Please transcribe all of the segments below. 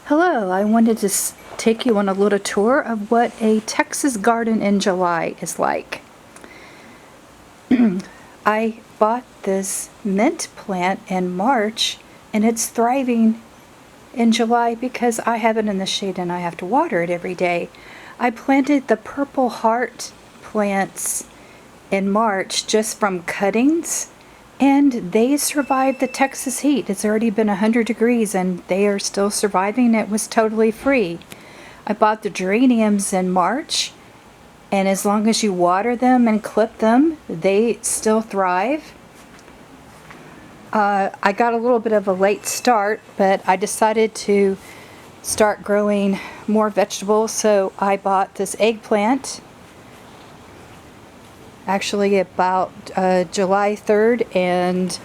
Hello, I wanted to take you on a little tour of what a Texas garden in July is like. I bought this mint plant in March and it's thriving in July because I have it in the shade and I have to water it every day. I planted the purple heart plants in March just from cuttings, and they survived the Texas heat. It's already been 100 degrees and they are still surviving. It was totally free. I bought the geraniums in March, and as long as you water them and clip them, they still thrive. I got a little bit of a late start, but I decided to start growing more vegetables, so I bought this eggplant actually about July 3rd, and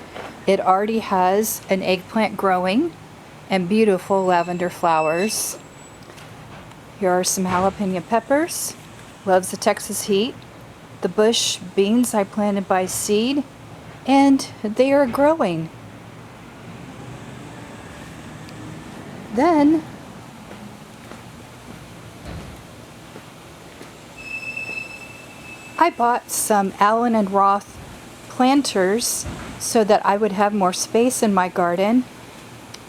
it already has an eggplant growing and beautiful lavender flowers. Here are some jalapeno peppers. Loves the Texas heat. The bush beans I planted by seed, and they are growing. Then I bought some Allen and Roth planters so that I would have more space in my garden.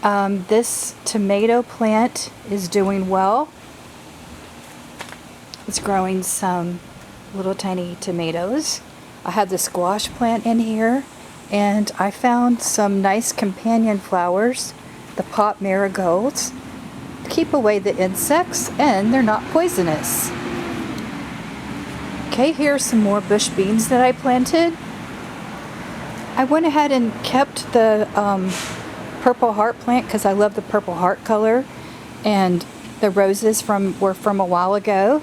This tomato plant is doing well. It's growing some little tiny tomatoes. I have the squash plant in here, and I found some nice companion flowers, the Pot Marigolds, to keep away the insects, and they're not poisonous. Okay, here's some more bush beans that I planted. I went ahead and kept the purple heart plant because I love the purple heart color, and the roses were from a while ago.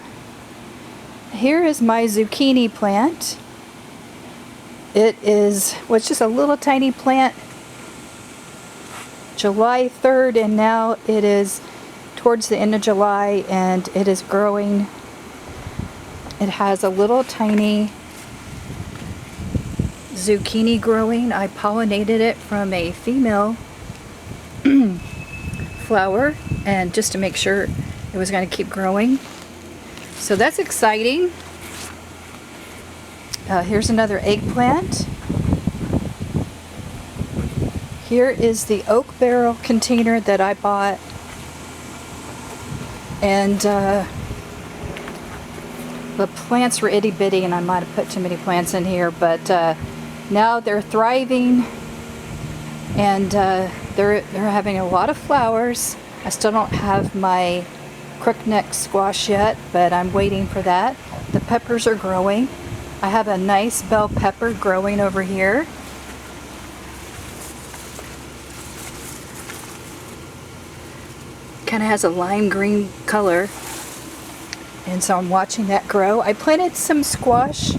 Here is my zucchini plant. It was just a little tiny plant July 3rd, and now it is towards the end of July and it is growing. It has a little tiny zucchini growing. I pollinated it from a female flower, and just to make sure it was going to keep growing. So that's exciting. Here's another eggplant. Here is the oak barrel container that I bought, and the plants were itty bitty and I might have put too many plants in here, but now they're thriving, and they're having a lot of flowers. I still don't have my crookneck squash yet, but I'm waiting for that. The peppers are growing. I have a nice bell pepper growing over here. Kind of has a lime green color, and so I'm watching that grow. I planted some squash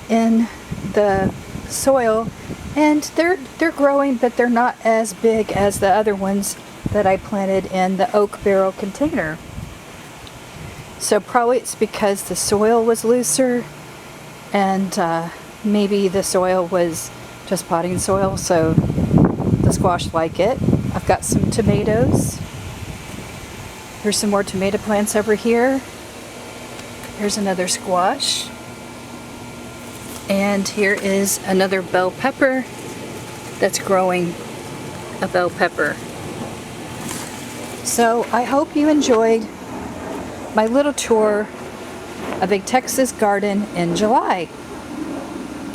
in the soil, and they're growing, but they're not as big as the other ones that I planted in the oak barrel container. So probably it's because the soil was looser, and maybe the soil was just potting soil, so the squash like it. I've got some tomatoes. There's some more tomato plants over here. Here's another squash. And here is another bell pepper that's growing a bell pepper. So I hope you enjoyed my little tour of a Texas garden in July.